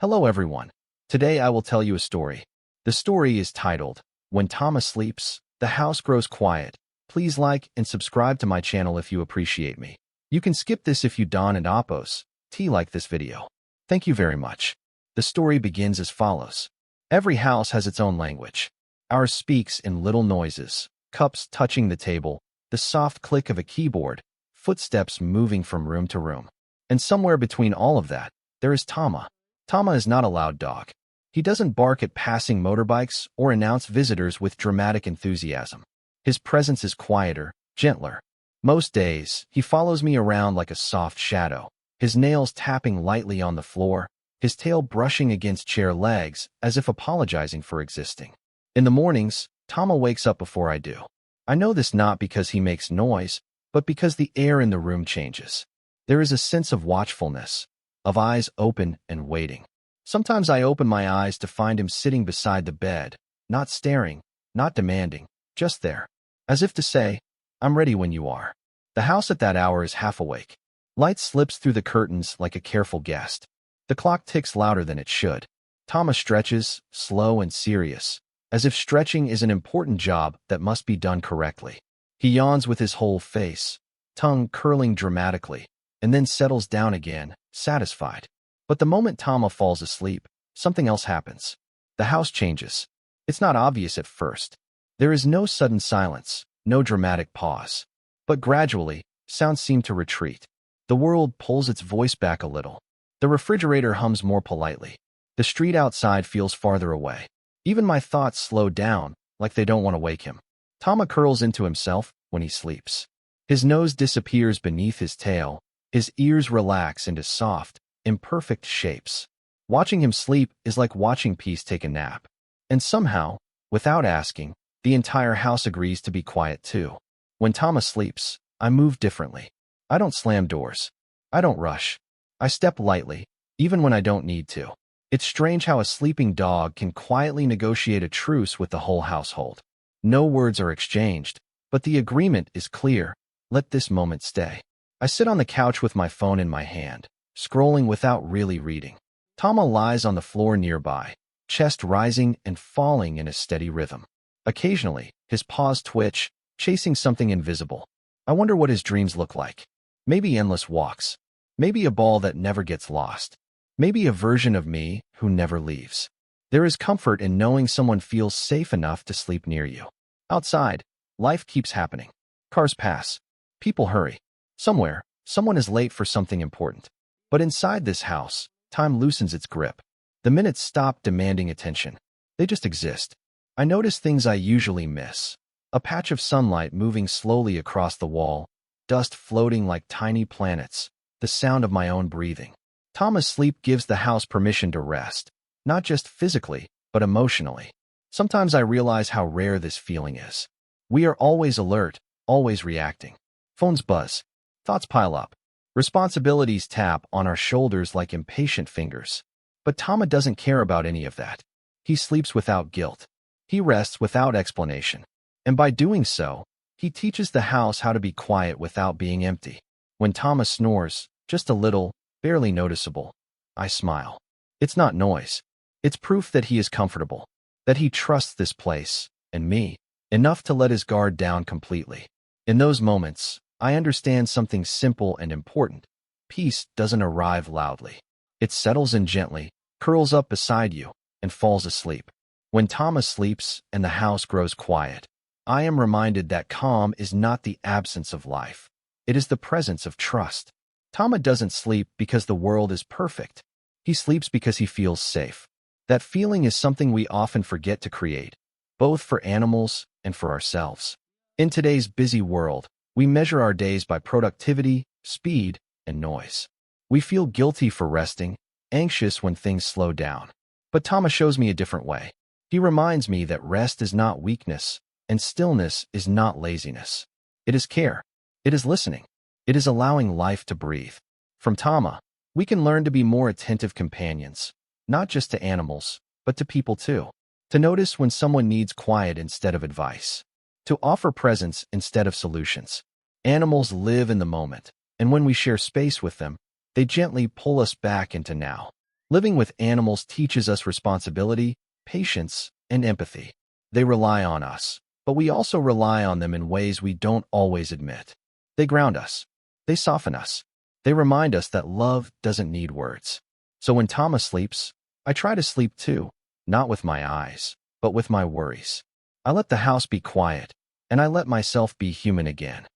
Hello everyone. Today I will tell you a story. The story is titled, When Tama Sleeps, the House Grows Quiet. Please like and subscribe to my channel if you appreciate me. You can skip this if you don and oppose. Like this video. Thank you very much. The story begins as follows. Every house has its own language. Ours speaks in little noises, cups touching the table, the soft click of a keyboard, footsteps moving from room to room. And somewhere between all of that, there is Tama. Tama is not a loud dog. He doesn't bark at passing motorbikes or announce visitors with dramatic enthusiasm. His presence is quieter, gentler. Most days, he follows me around like a soft shadow, his nails tapping lightly on the floor, his tail brushing against chair legs as if apologizing for existing. In the mornings, Tama wakes up before I do. I know this not because he makes noise, but because the air in the room changes. There is a sense of watchfulness, of eyes open and waiting. Sometimes I open my eyes to find him sitting beside the bed, not staring, not demanding, just there, as if to say, I'm ready when you are. The house at that hour is half awake. Light slips through the curtains like a careful guest. The clock ticks louder than it should. Tama stretches, slow and serious, as if stretching is an important job that must be done correctly. He yawns with his whole face, tongue curling dramatically, and then settles down again, satisfied. But the moment Tama falls asleep, something else happens. The house changes. It's not obvious at first. There is no sudden silence, no dramatic pause. But gradually, sounds seem to retreat. The world pulls its voice back a little. The refrigerator hums more politely. The street outside feels farther away. Even my thoughts slow down, like they don't want to wake him. Tama curls into himself when he sleeps. His nose disappears beneath his tail. His ears relax into soft, imperfect shapes. Watching him sleep is like watching peace take a nap. And somehow, without asking, the entire house agrees to be quiet too. When Tama sleeps, I move differently. I don't slam doors. I don't rush. I step lightly, even when I don't need to. It's strange how a sleeping dog can quietly negotiate a truce with the whole household. No words are exchanged, but the agreement is clear. Let this moment stay. I sit on the couch with my phone in my hand, scrolling without really reading. Tama lies on the floor nearby, chest rising and falling in a steady rhythm. Occasionally, his paws twitch, chasing something invisible. I wonder what his dreams look like. Maybe endless walks. Maybe a ball that never gets lost. Maybe a version of me who never leaves. There is comfort in knowing someone feels safe enough to sleep near you. Outside, life keeps happening. Cars pass. People hurry. Somewhere, someone is late for something important. But inside this house, time loosens its grip. The minutes stop demanding attention. They just exist. I notice things I usually miss. A patch of sunlight moving slowly across the wall, dust floating like tiny planets, the sound of my own breathing. Tama's sleep gives the house permission to rest, not just physically, but emotionally. Sometimes I realize how rare this feeling is. We are always alert, always reacting. Phones buzz. Thoughts pile up. Responsibilities tap on our shoulders like impatient fingers. But Tama doesn't care about any of that. He sleeps without guilt. He rests without explanation. And by doing so, he teaches the house how to be quiet without being empty. When Tama snores, just a little, barely noticeable, I smile. It's not noise. It's proof that he is comfortable, that he trusts this place, and me, enough to let his guard down completely. In those moments, I understand something simple and important. Peace doesn't arrive loudly. It settles in gently, curls up beside you, and falls asleep. When Tama sleeps and the house grows quiet, I am reminded that calm is not the absence of life. It is the presence of trust. Tama doesn't sleep because the world is perfect. He sleeps because he feels safe. That feeling is something we often forget to create, both for animals and for ourselves. In today's busy world, we measure our days by productivity, speed, and noise. We feel guilty for resting, anxious when things slow down. But Tama shows me a different way. He reminds me that rest is not weakness, and stillness is not laziness. It is care. It is listening. It is allowing life to breathe. From Tama, we can learn to be more attentive companions, not just to animals, but to people too. To notice when someone needs quiet instead of advice. To offer presence instead of solutions. Animals live in the moment, and when we share space with them, they gently pull us back into now. Living with animals teaches us responsibility, patience, and empathy. They rely on us, but we also rely on them in ways we don't always admit. They ground us. They soften us. They remind us that love doesn't need words. So when Tama sleeps, I try to sleep too, not with my eyes, but with my worries. I let the house be quiet, and I let myself be human again.